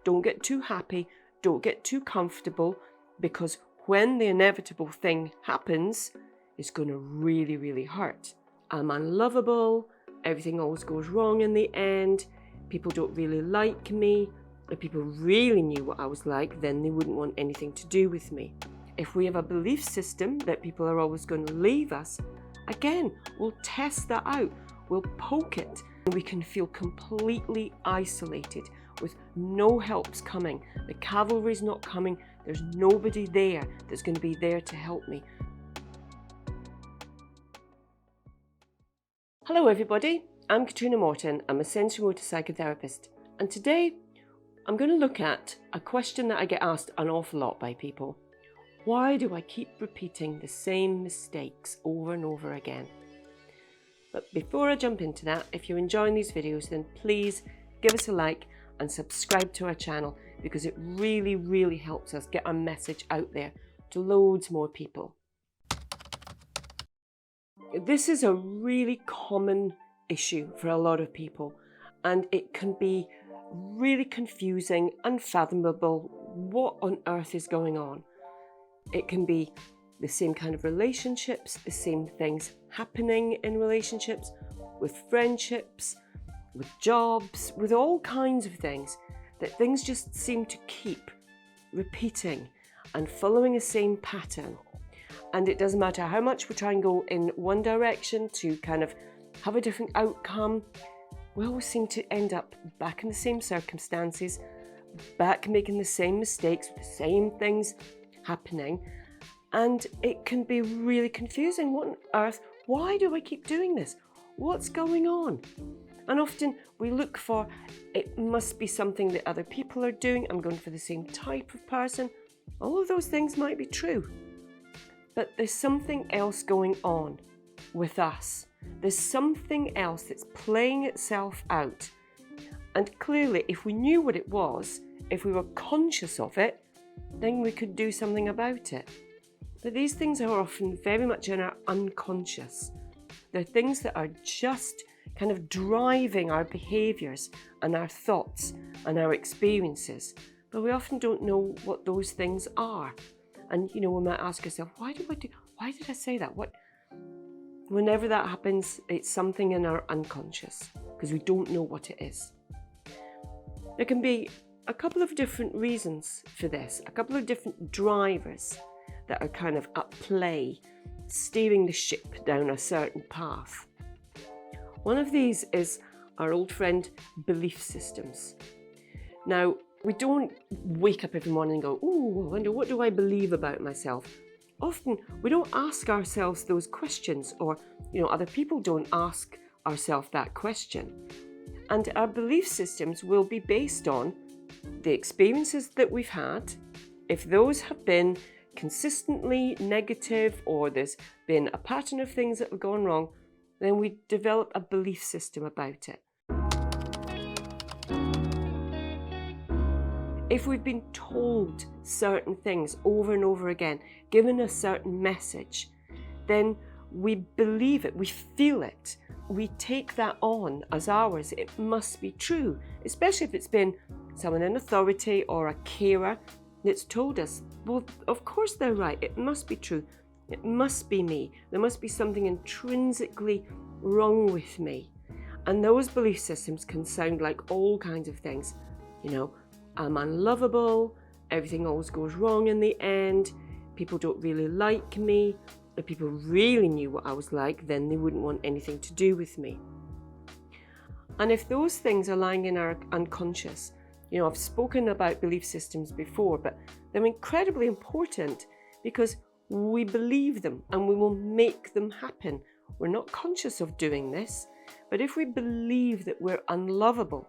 don't get too happy, don't get too comfortable, because when the inevitable thing happens, it's going to really, really hurt. I'm unlovable, everything always goes wrong in the end, people don't really like me. If people really knew what I was like, then they wouldn't want anything to do with me. If we have a belief system that people are always going to leave us, again, we'll test that out, we'll poke it, and we can feel completely isolated with no helps coming. The cavalry's not coming, there's nobody there that's going to be there to help me. Hello everybody, I'm Catriona Morten, I'm a sensory-motor psychotherapist, and today I'm going to look at a question that I get asked an awful lot by people. Why do I keep repeating the same mistakes over and over again? But before I jump into that, if you're enjoying these videos, then please give us a like and subscribe to our channel, because it really, really helps us get our message out there to loads more people. This is a really common issue for a lot of people, and it can be really confusing, unfathomable. What on earth is going on? It can be the same kind of relationships, the same things happening in relationships, with friendships, with jobs, with all kinds of things, that things just seem to keep repeating and following the same pattern. And it doesn't matter how much we try and go in one direction to kind of have a different outcome, we always seem to end up back in the same circumstances, back making the same mistakes, the same things happening, and it can be really confusing. What on earth? Why do I keep doing this? What's going on? And often we look for, it must be something that other people are doing, I'm going for the same type of person. All of those things might be true, but there's something else going on with us. There's something else that's playing itself out. And clearly, if we knew what it was, if we were conscious of it, then we could do something about it. But these things are often very much in our unconscious. They're things that are just kind of driving our behaviours and our thoughts and our experiences. But we often don't know what those things are. And, we might ask ourselves, why did I say that? Whenever that happens, it's something in our unconscious, because we don't know what it is. There can be a couple of different reasons for this, a couple of different drivers that are kind of at play, steering the ship down a certain path. One of these is our old friend, belief systems. Now, we don't wake up every morning and go, oh, I wonder, what do I believe about myself? Often we don't ask ourselves those questions, or other people don't ask ourselves that question. And our belief systems will be based on the experiences that we've had. If those have been consistently negative, or there's been a pattern of things that have gone wrong, then we develop a belief system about it. If we've been told certain things over and over again, given a certain message, then we believe it, we feel it, we take that on as ours. It must be true, especially if it's been someone in authority or a carer that's told us, well, of course they're right, it must be true, it must be me, there must be something intrinsically wrong with me. And those belief systems can sound like all kinds of things, I'm unlovable, everything always goes wrong in the end, people don't really like me. If people really knew what I was like, then they wouldn't want anything to do with me. And if those things are lying in our unconscious, I've spoken about belief systems before, but they're incredibly important because we believe them and we will make them happen. We're not conscious of doing this, but if we believe that we're unlovable,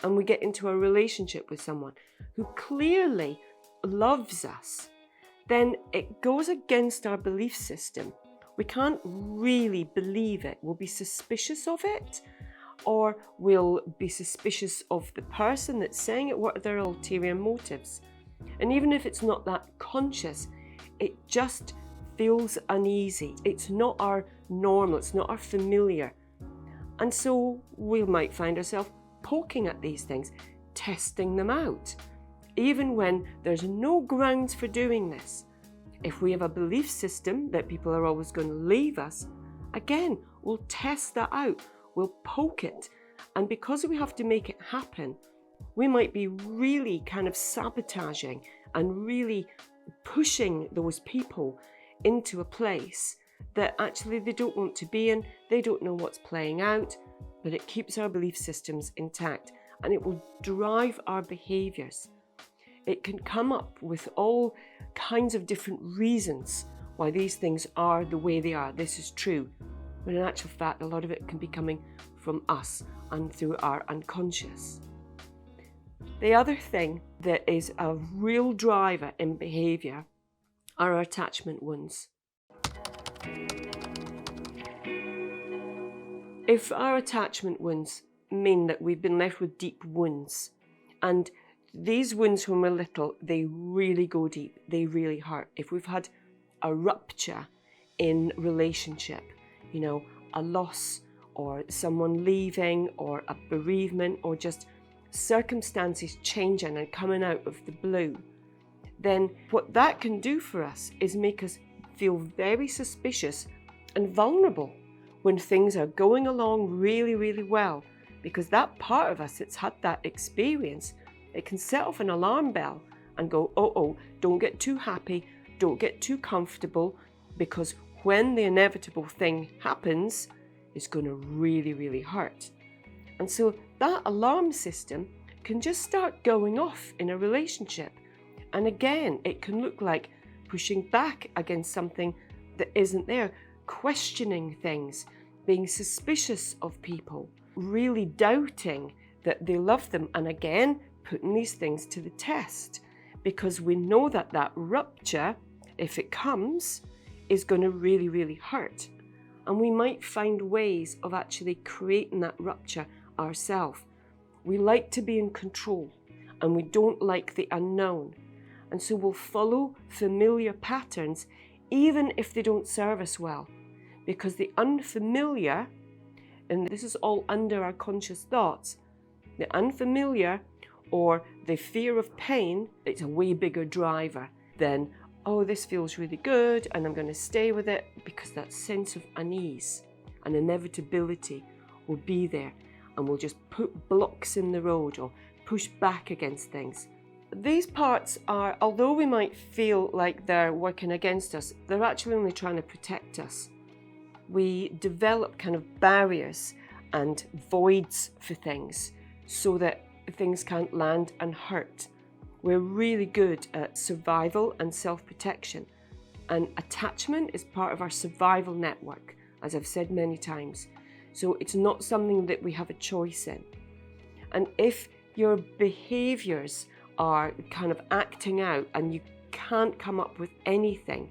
and we get into a relationship with someone who clearly loves us, then it goes against our belief system. We can't really believe it. We'll be suspicious of it, or we'll be suspicious of the person that's saying it. What are their ulterior motives? And even if it's not that conscious, it just feels uneasy. It's not our normal, it's not our familiar. And so we might find ourselves poking at these things, testing them out, even when there's no grounds for doing this. If we have a belief system that people are always going to leave us, again, we'll test that out, we'll poke it, and because we have to make it happen, we might be really kind of sabotaging and really pushing those people into a place that actually they don't want to be in, they don't know what's playing out, but it keeps our belief systems intact and it will drive our behaviours. It can come up with all kinds of different reasons why these things are the way they are. This is true. But in actual fact, a lot of it can be coming from us and through our unconscious. The other thing that is a real driver in behaviour are our attachment wounds. If our attachment wounds mean that we've been left with deep wounds, and these wounds when we're little, they really go deep, they really hurt. If we've had a rupture in relationship, a loss or someone leaving or a bereavement or just circumstances changing and coming out of the blue, then what that can do for us is make us feel very suspicious and vulnerable when things are going along really, really well, because that part of us that's had that experience, it can set off an alarm bell and go, oh, don't get too happy, don't get too comfortable, because when the inevitable thing happens, it's going to really, really hurt. And so that alarm system can just start going off in a relationship. And again, it can look like pushing back against something that isn't there, questioning things, being suspicious of people, really doubting that they love them, and again, putting these things to the test, because we know that that rupture, if it comes, is going to really, really hurt. And we might find ways of actually creating that rupture ourselves. We like to be in control and we don't like the unknown. And so we'll follow familiar patterns even if they don't serve us well. Because the unfamiliar, and this is all under our conscious thoughts, the unfamiliar or the fear of pain, it's a way bigger driver than, oh, this feels really good and I'm going to stay with it, because that sense of unease and inevitability will be there and we'll just put blocks in the road or push back against things. These parts are, although we might feel like they're working against us, they're actually only trying to protect us. We develop kind of barriers and voids for things so that things can't land and hurt. We're really good at survival and self-protection, and attachment is part of our survival network, as I've said many times. So it's not something that we have a choice in. And if your behaviours are kind of acting out and you can't come up with anything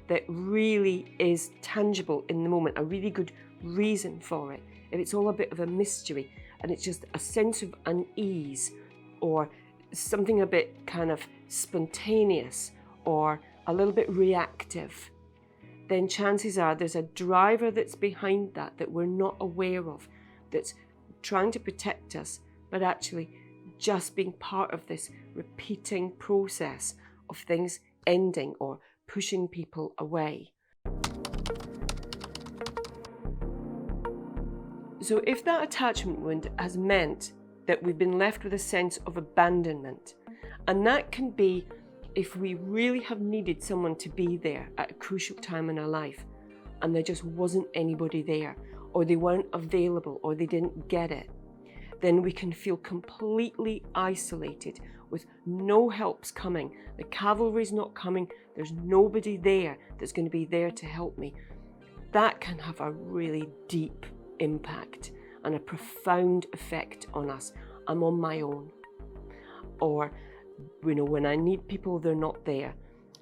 that really is tangible in the moment, a really good reason for it, if it's all a bit of a mystery and it's just a sense of unease or something a bit kind of spontaneous or a little bit reactive, then chances are there's a driver that's behind that we're not aware of, that's trying to protect us, but actually just being part of this repeating process of things ending or pushing people away. So if that attachment wound has meant that we've been left with a sense of abandonment, and that can be if we really have needed someone to be there at a crucial time in our life and there just wasn't anybody there, or they weren't available, or they didn't get it, then we can feel completely isolated with no helps coming. The cavalry's not coming, there's nobody there that's going to be there to help me. That can have a really deep impact and a profound effect on us. I'm on my own. Or, when I need people, they're not there.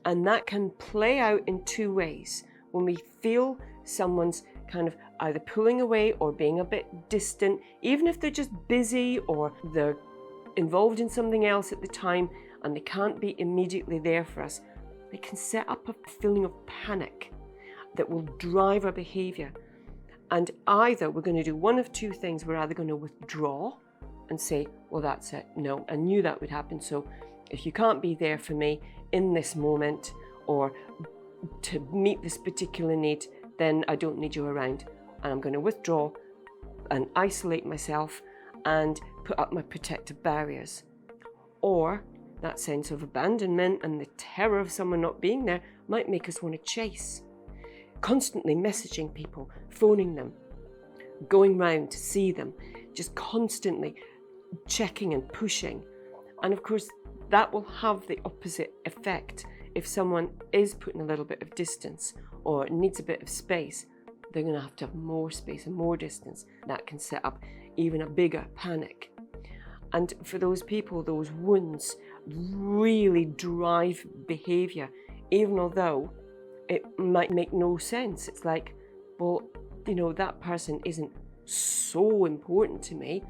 And that can play out in two ways. When we feel someone's kind of either pulling away or being a bit distant, even if they're just busy or they're involved in something else at the time and they can't be immediately there for us, they can set up a feeling of panic that will drive our behaviour. And either we're going to do one of two things. We're either going to withdraw and say, well, that's it. No, I knew that would happen. So if you can't be there for me in this moment or to meet this particular need, then I don't need you around. And I'm going to withdraw and isolate myself and put up my protective barriers. Or that sense of abandonment and the terror of someone not being there might make us want to chase. Constantly messaging people, phoning them, going round to see them, just constantly checking and pushing. And of course, that will have the opposite effect. If someone is putting a little bit of distance or needs a bit of space, they're going to have more space and more distance. That can set up even a bigger panic. And for those people, those wounds really drive behaviour, even although it might make no sense. It's like, well, that person isn't so important to me,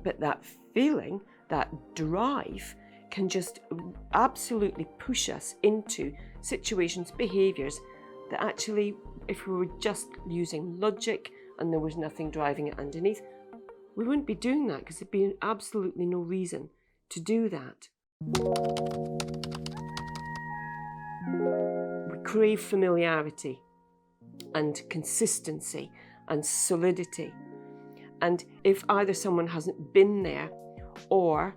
but that feeling, that drive, can just absolutely push us into situations, behaviours that actually, if we were just using logic and there was nothing driving it underneath, we wouldn't be doing that, because there'd be absolutely no reason to do that. We crave familiarity and consistency and solidity. And if either someone hasn't been there or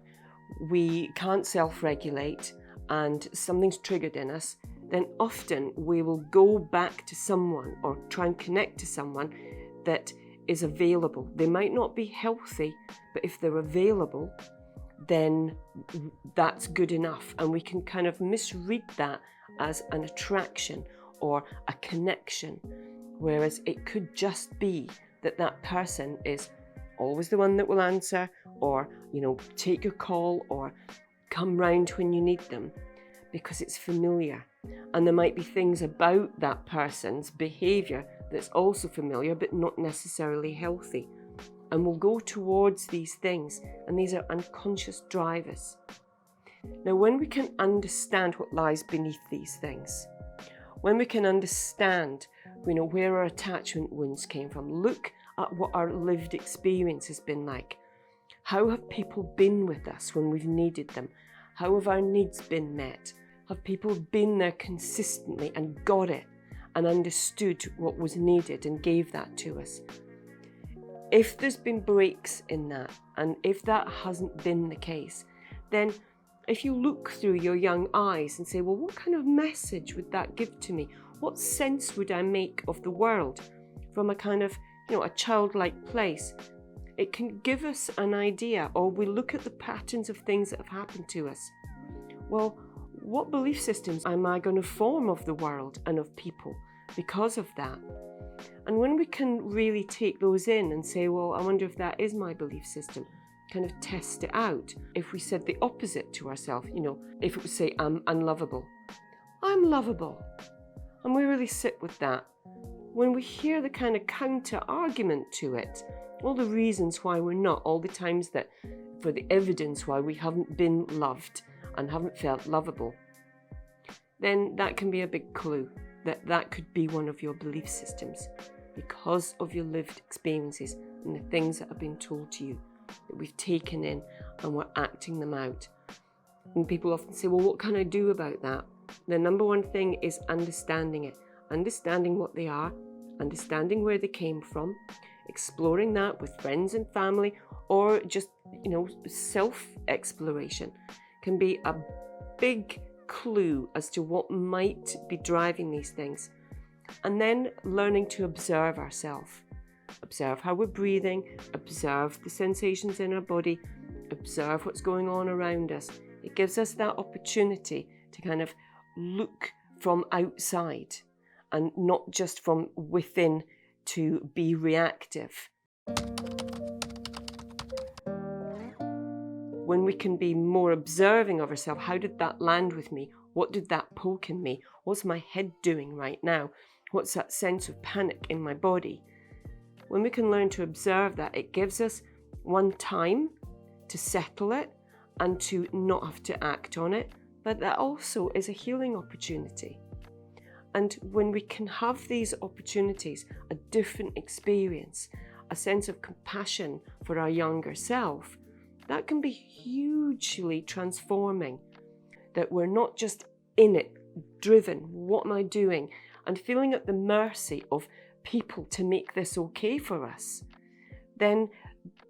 we can't self-regulate and something's triggered in us, then often we will go back to someone or try and connect to someone that is available. They might not be healthy, but if they're available, then that's good enough. And we can kind of misread that as an attraction or a connection, whereas it could just be that that person is always the one that will answer, or take your call, or come round when you need them, because it's familiar. And there might be things about that person's behaviour that's also familiar but not necessarily healthy, and we'll go towards these things, and these are unconscious drivers. Now, when we can understand what lies beneath these things, when we can understand where our attachment wounds came from, look at what our lived experience has been like. How have people been with us when we've needed them? How have our needs been met? Have people been there consistently and got it and understood what was needed and gave that to us? If there's been breaks in that, and if that hasn't been the case, then if you look through your young eyes and say, well, what kind of message would that give to me? What sense would I make of the world from a kind of, a childlike place? It can give us an idea, or we look at the patterns of things that have happened to us. Well, what belief systems am I going to form of the world and of people because of that? And when we can really take those in and say, well, I wonder if that is my belief system, kind of test it out. If we said the opposite to ourselves, if it would say, I'm unlovable, I'm lovable. And we really sit with that. When we hear the kind of counter argument to it, all the reasons why we're not, all the times that, for the evidence why we haven't been loved and haven't felt lovable, then that can be a big clue that that could be one of your belief systems because of your lived experiences and the things that have been told to you that we've taken in and we're acting them out. And people often say, well, what can I do about that? The number one thing is understanding it, understanding what they are, understanding where they came from, exploring that with friends and family, or just, self-exploration can be a big clue as to what might be driving these things. And then learning to observe ourselves. Observe how we're breathing, observe the sensations in our body, observe what's going on around us. It gives us that opportunity to kind of look from outside and not just from within to be reactive. When we can be more observing of ourselves, how did that land with me? What did that poke in me? What's my head doing right now? What's that sense of panic in my body? When we can learn to observe that, it gives us one time to settle it and to not have to act on it, but that also is a healing opportunity. And when we can have these opportunities, a different experience, a sense of compassion for our younger self, that can be hugely transforming. That we're not just in it, driven, what am I doing? And feeling at the mercy of people to make this okay for us. Then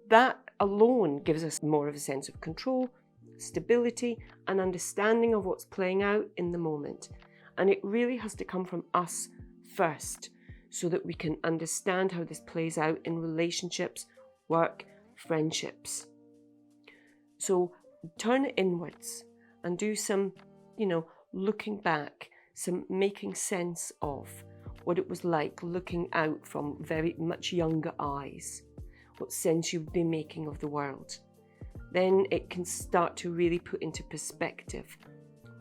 that alone gives us more of a sense of control, stability, and understanding of what's playing out in the moment. And it really has to come from us first, so that we can understand how this plays out in relationships, work, friendships. So turn it inwards and do some, looking back, some making sense of what it was like looking out from very much younger eyes, what sense you've been making of the world. Then it can start to really put into perspective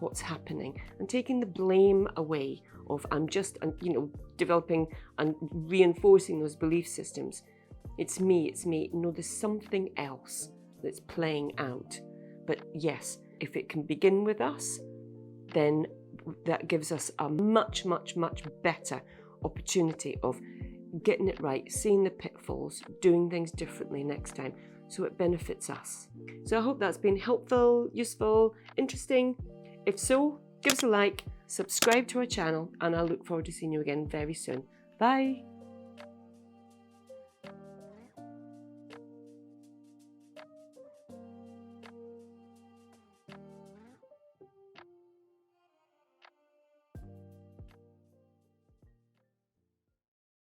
what's happening and taking the blame away of I'm just, developing and reinforcing those belief systems. It's me. No, there's something else that's playing out. But yes, if it can begin with us, then that gives us a much, much, much better opportunity of getting it right, seeing the pitfalls, doing things differently next time, so it benefits us. So I hope that's been helpful, useful, interesting. If so, give us a like, subscribe to our channel, and I look forward to seeing you again very soon. Bye!